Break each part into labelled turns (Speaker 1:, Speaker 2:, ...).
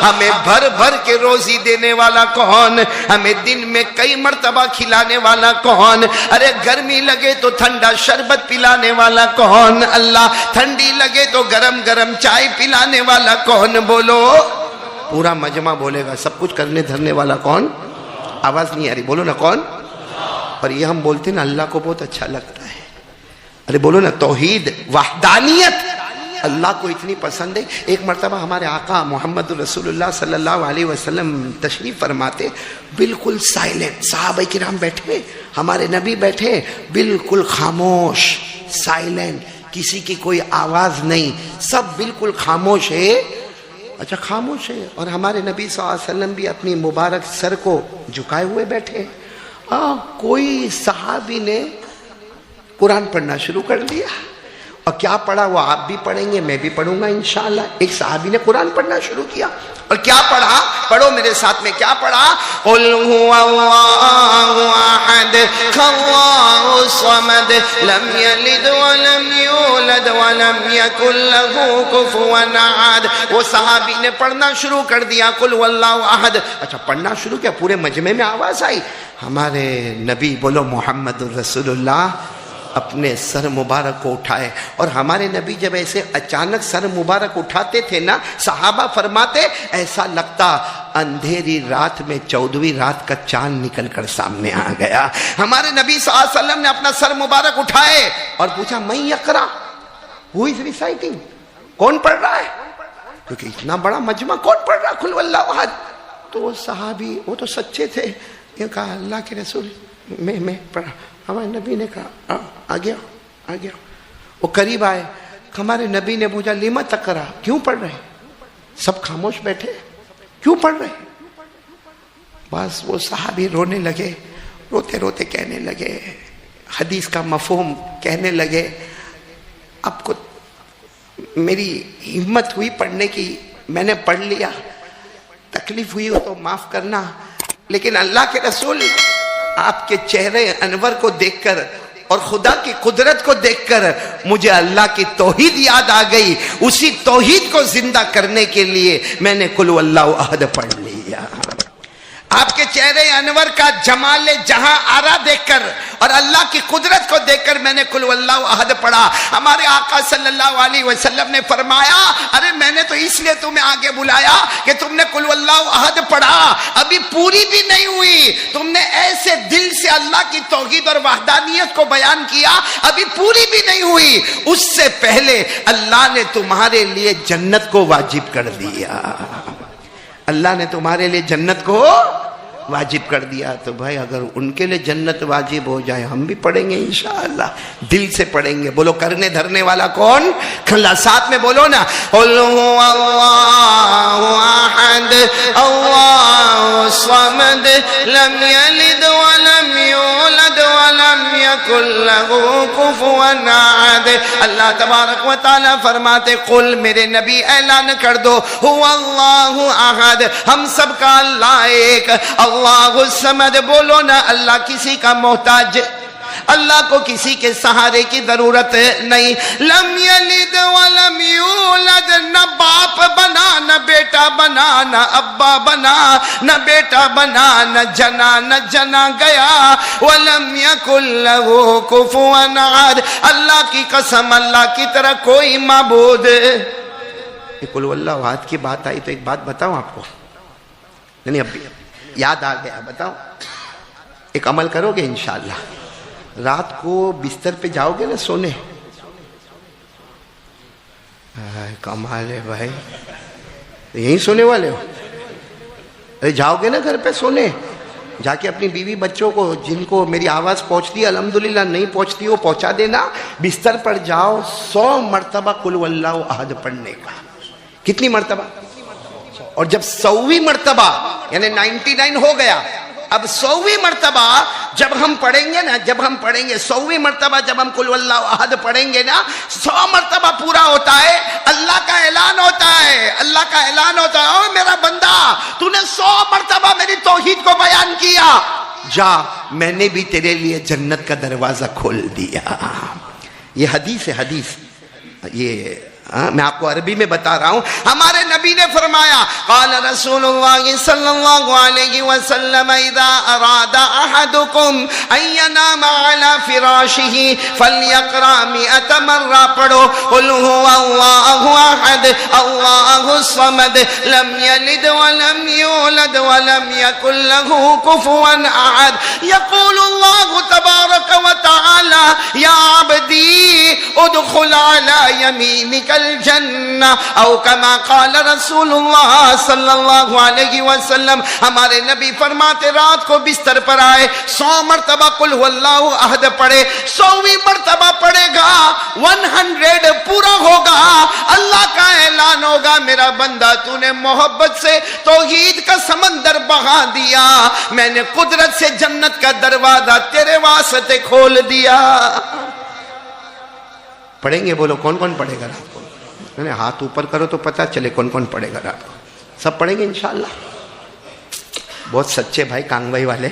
Speaker 1: ہمیں بھر بھر کے روزی دینے والا کون؟ ہمیں دن میں کئی مرتبہ کھلانے والا کون؟ ارے گرمی لگے تو ٹھنڈا شربت پلانے والا کون؟ اللہ۔ ٹھنڈی لگے تو گرم گرم چائے پلانے والا کون؟ بولو۔ پورا مجمع بولے گا۔ سب کچھ کرنے دھرنے والا کون؟ آواز نہیں آ رہی، بولو نا کون؟ اور یہ ہم بولتے نا اللہ کو بہت اچھا لگتا ہے۔ ارے بولو نا توحید، وحدانیت اللہ کو اتنی پسند ہے۔ ایک مرتبہ ہمارے آقا محمد رسول اللہ صلی اللہ علیہ وسلم تشریف فرماتے، بالکل سائلنٹ، صحابہ کرام بیٹھے، ہمارے نبی بیٹھے، بالکل خاموش، سائلنٹ، کسی کی کوئی آواز نہیں، سب بالکل خاموش ہے۔ اچھا خاموش ہے، اور ہمارے نبی صلی اللہ علیہ وسلم بھی اپنی مبارک سر کو جھکائے ہوئے بیٹھے۔ کوئی صحابی نے قرآن پڑھنا شروع کر دیا، اور کیا پڑھا وہ آپ بھی پڑھیں گے، میں بھی پڑھوں گا انشاءاللہ۔ ایک صحابی نے قرآن پڑھنا شروع کیا، اور کیا پڑھا؟ پڑھو میرے ساتھ میں، کیا پڑھا؟ قل هو اللہ احد اللہ الصمد لم یلد ولم یولد ولم یکن له کفوا احد۔ وہ صحابی نے پڑھنا شروع کر دیا قل هو اللہ احد۔ اچھا پڑھنا شروع کیا، پورے مجمع میں آواز آئی۔ ہمارے نبی بولو محمد الرسول اللہ اپنے سر مبارک کو اٹھائے، اور ہمارے نبی جب ایسے اچانک سر مبارک اٹھاتے تھے نا، صحابہ فرماتے ایسا لگتا اندھیری رات میں 14ویں رات کا چاند نکل کر سامنے آ گیا۔ ہمارے نبی صلی اللہ علیہ وسلم نے اپنا سر مبارک اٹھائے اور پوچھا میں یقرا، ہو از ریسائٹنگ، کون پڑھ رہا ہے؟ کیونکہ اتنا بڑا مجمع، کون پڑھ رہا قل واللہ احد؟ تو وہ صحابی، وہ تو سچے تھے، یہ کہا اللہ کے رسول میں پڑھا۔ ہمارے نبی نے کہا آ گیا۔ وہ قریب آئے، ہمارے نبی نے پوچھا لما تقرا، کیوں پڑھ رہے؟ سب خاموش بیٹھے، کیوں پڑھ رہے؟ بس وہ صحابی رونے لگے، روتے روتے کہنے لگے، حدیث کا مفہوم کہنے لگے، آپ کو میری ہمت ہوئی پڑھنے کی، میں نے پڑھ لیا، تکلیف ہوئی ہو تو معاف کرنا، لیکن اللہ کے رسول آپ کے چہرے انور کو دیکھ کر اور خدا کی قدرت کو دیکھ کر مجھے اللہ کی توحید یاد آ گئی، اسی توحید کو زندہ کرنے کے لیے میں نے قل واللہ احد پڑھ لیا۔ آپ کے چہرے انور کا جمال جہاں آرا دیکھ کر اور اللہ کی قدرت کو دیکھ کر میں نے قل واللہ احد پڑھا۔ ہمارے آقا صلی اللہ علیہ وسلم نے فرمایا ارے میں نے تو اس لیے تمہیں آگے بلایا کہ تم نے قل واللہ احد پڑھا، ابھی پوری بھی نہیں ہوئی، تم نے ایسے دل سے اللہ کی توحید اور وحدانیت کو بیان کیا، ابھی پوری بھی نہیں ہوئی، اس سے پہلے اللہ نے تمہارے لیے جنت کو واجب کر دیا۔ اللہ نے تمہارے لیے جنت کو واجب کر دیا، تو بھائی اگر ان کے لیے جنت واجب ہو جائے ہم بھی پڑھیں گے انشاءاللہ، دل سے پڑھیں گے۔ بولو کرنے دھرنے والا کون؟ کھلا ساتھ میں بولو نا، قل هو اللہ احد اللہ الصمد لم یلد ولم یولد ولم یکن له کفوا احد۔ اللہ تبارک و تعالی فرماتے قل میرے نبی اعلان کر دو هو اللہ احد، ہم سب کا اللہ ایک، اللہ الصمد، بولو نا اللہ کسی کا محتاج، اللہ کو کسی کے سہارے کی ضرورت نہیں، لم یلد ولم یولد، نہ باپ بنا نہ بیٹا بنا نہ ابا بنا نہ بیٹا بنا نہ جنا گیا، ولم یکن له کفوا احد، اللہ کی قسم اللہ کی طرح کوئی معبود۔ یہ قل واللہ احد کی بات آئی تو ایک بات بتاؤں آپ کو، نہیں اب یاد آ گیا، بتاؤ ایک عمل کرو گے انشاءاللہ، رات کو بستر پہ جاؤ گے نا سونے، کمال ہے بھائی، یہیں سونے والے ہو؟ ارے جاؤ گے نا گھر پہ سونے، جا کے اپنی بیوی بچوں کو جن کو میری آواز پہنچتی ہے الحمدللہ، نہیں پہنچتی وہ پہنچا دینا، بستر پر جاؤ 100 مرتبہ قل واللہ احد پڑھنے کا۔ کتنی مرتبہ؟ اور جب 100ویں مرتبہ یعنی 99 ہو گیا، اب 100ویں مرتبہ جب ہم پڑھیں گے نا، جب ہم پڑھیں گے 100ویں مرتبہ جب ہم قل واللہ احد پڑھیں گے نا، 100 مرتبہ پورا ہوتا ہے، اللہ کا اعلان ہوتا ہے، اللہ کا اعلان ہوتا ہے، او میرا بندہ تو نے 100 مرتبہ میری توحید کو بیان کیا، جا میں نے بھی تیرے لیے جنت کا دروازہ کھول دیا۔ یہ حدیث ہے، حدیث یہ میں آپ کو عربی میں بتا رہا ہوں. ہمارے نبی نے فرمایا قال رسول اللہ صلی اللہ علیہ وسلم اذا اراد احدکم ان ینام علی فراشہ فلیقرأ 100 مرہ پڑھو قل هو اللہ احد اللہ الصمد لم یلد ولم یولد ولم یکن له کفوا احد. یقول اللہ تبارک وتعالی یا عبدی ادخل علی یمینک الجنہ او کما قال رسول اللہ صلی اللہ علیہ وسلم. ہمارے نبی فرماتے رات کو بستر پر آئے 100 مرتبہ قل هو اللہ احد پڑھے, 100ویں مرتبہ پڑھے گا 100 پورا ہوگا, اللہ کا اعلان ہوگا میرا بندہ تو نے محبت سے توحید کا سمندر بہا دیا, میں نے قدرت سے جنت کا دروازہ تیرے واسطے کھول دیا. پڑھیں گے بولو کون کون پڑھے گا رات کو؟ ہاتھ اوپر کرو تو پتہ چلے کون کون پڑھے گا رات کو. سب پڑھیں گے انشاءاللہ. بہت سچے بھائی کانگوائی والے.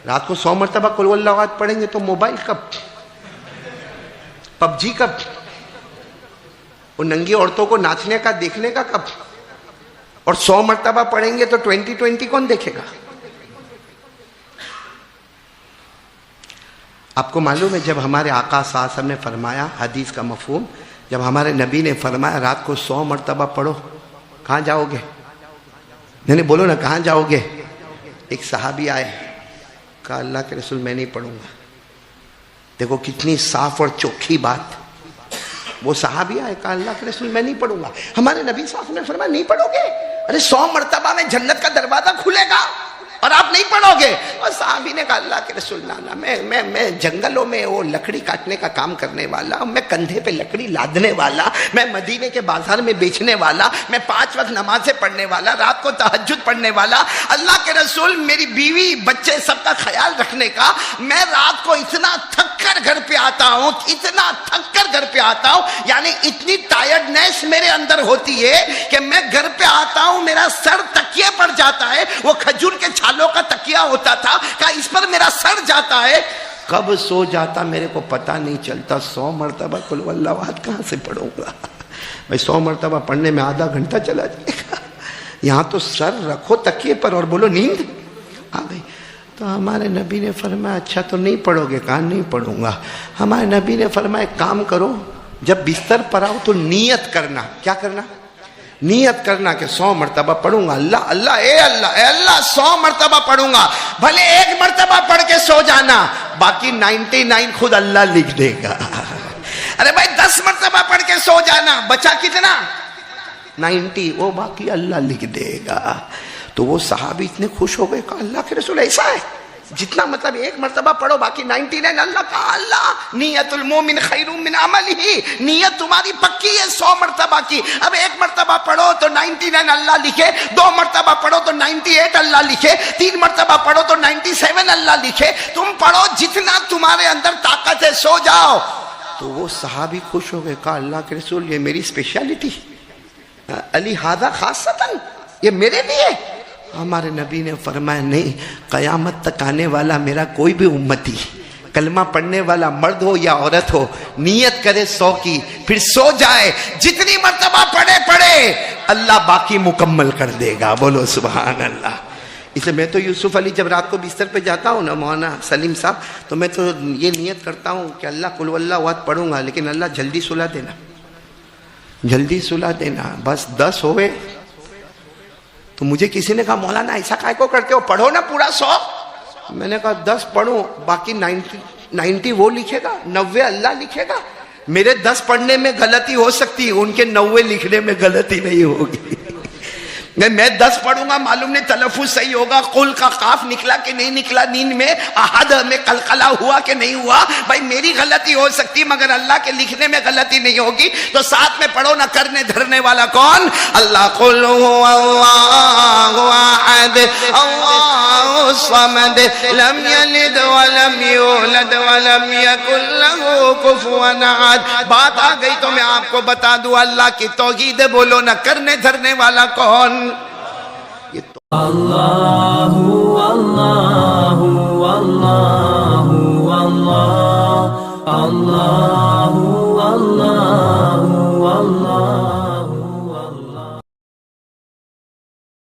Speaker 1: رات کو 100 مرتبہ قل هو اللہ احد پڑھیں گے تو موبائل کب, پب جی کب, وہ ننگی عورتوں کو ناچنے کا دیکھنے کا کب, اور 100 مرتبہ پڑھیں گے تو 2020 کون دیکھے گا؟ آپ کو معلوم ہے جب ہمارے آقا صلی اللہ علیہ وسلم نے فرمایا, حدیث کا مفہوم, جب ہمارے نبی نے فرمایا رات کو 100 مرتبہ پڑھو, کہاں جاؤ گے؟ نہیں بولو نا کہاں جاؤ گے؟ ایک صحابی آئے, کہا اللہ کے رسول میں نہیں پڑھوں گا. دیکھو کتنی صاف اور چوکھی بات. وہ صحابی آئے, کہا اللہ کے رسول میں نہیں پڑھوں گا. ہمارے نبی صلی اللہ علیہ وسلم نے فرمایا نہیں پڑھو گے؟ ارے 100 مرتبہ میں جنت کا دروازہ کھلے گا اور آپ نہیں پڑھو گے. اور صحابی نے کہا اللہ کے رسول نانا میں جنگلوں میں وہ لکڑی کاٹنے کا کام کرنے والا, میں کندھے پہ لکڑی لادنے والا, میں مدینے کے بازار میں بیچنے والا, میں 5 وقت نمازیں پڑھنے والا, رات کو تہجد پڑھنے والا. اللہ کے رسول میری بیوی بچے سب کا خیال رکھنے کا, میں رات کو اتنا تھک کر گھر پہ آتا ہوں, اتنا تھک کر گھر پہ آتا ہوں, یعنی اتنی ٹائرڈنیس میرے اندر ہوتی ہے کہ میں گھر پہ آتا ہوں میرا سر تکیے پر جاتا ہے. وہ کھجور کے چھالوں کا تکیہ ہوتا تھا, کہا اس پر میرا سر جاتا ہے. کب سو جاتا میرے کو پتہ نہیں چلتا. 100 مرتبہ قل هو اللہ احد کہاں سے پڑھوں گا بھائی؟ 100 مرتبہ پڑھنے میں آدھا گھنٹہ چلا جائے گا. یہاں تو سر رکھو تکیے پر اور بولو نیند آ گئی. تو ہمارے نبی نے فرمایا اچھا تو نہیں پڑھو گے؟ کہا نہیں پڑھوں گا. ہمارے نبی نے فرمایا ایک کام کرو, جب بستر پر آؤ تو نیت کرنا. کیا کرنا؟ نیت کرنا کہ 100 مرتبہ پڑھوں گا. اللہ اللہ اے اللہ 100 مرتبہ پڑھوں گا. بھلے 1 مرتبہ پڑھ کے سو جانا, باقی 99 خود اللہ لکھ دے گا. ارے بھائی 10 مرتبہ پڑھ کے سو جانا, بچا کتنا؟ 90, وہ باقی اللہ لکھ دے گا. تو وہ صحابی اتنے خوش ہو گئے, کہا اللہ کے رسول ایسا ہے جتنا مطلب 1 مرتبہ پڑھو باقی 99. اللہ کہا اللہ نیت المومن خیر من عملہ, نیت تمہاری پکی ہے 100 مرتبہ کی. اب 1 مرتبہ پڑھو تو 99 اللہ لکھے, 2 مرتبہ پڑھو تو 98 اللہ لکھے, 3 مرتبہ پڑھو تو 97 اللہ لکھے. تم پڑھو جتنا تمہارے اندر طاقت ہے, سو جاؤ. تو وہ صحابی خوش ہو گئے, کہا اللہ کے رسول یہ میری اسپیشلٹی, علی ھذا خاصتاً, یہ میرے لیے. ہمارے نبی نے فرمایا نہیں, قیامت تک آنے والا میرا کوئی بھی امتی کلمہ پڑھنے والا مرد ہو یا عورت ہو, نیت کرے 100 کی پھر سو جائے, جتنی مرتبہ پڑھے اللہ باقی مکمل کر دے گا. بولو سبحان اللہ. اس لیے میں تو یوسف علی جب رات کو بستر پہ جاتا ہوں نا مولانا سلیم صاحب, تو میں تو یہ نیت کرتا ہوں کہ اللہ قل هو اللہ احد پڑھوں گا, لیکن اللہ جلدی سلا دینا, جلدی سلا دینا. بس 10 ہوئے تو مجھے کسی نے کہا مولانا ایسا کائے کو کرتے ہو, پڑھو نا پورا 100. میں نے کہا 10 پڑھوں, باقی 90 وہ لکھے گا, 90 اللہ لکھے گا. میرے 10 پڑھنے میں غلطی ہو سکتی, ان کے 90 لکھنے میں غلطی نہیں ہوگی. میں 10 پڑھوں گا, معلوم نہیں تلفظ صحیح ہوگا, قل کا قاف نکلا کہ نہیں نکلا, نیند میں احد میں قلقلہ ہوا کہ نہیں ہوا, بھائی میری غلطی ہو سکتی مگر اللہ کے لکھنے میں غلطی نہیں ہوگی. تو ساتھ میں پڑھو نا, کرنے دھرنے والا کون؟ اللہ. قل هو اللہ احد اللہ الصمد لم یلد ولم یولد ولم یکن له کفوا احد. بات آ گئی تو میں آپ کو بتا دوں اللہ کی توحید. بولو نا کرنے دھرنے والا کون؟ اللہ اللہ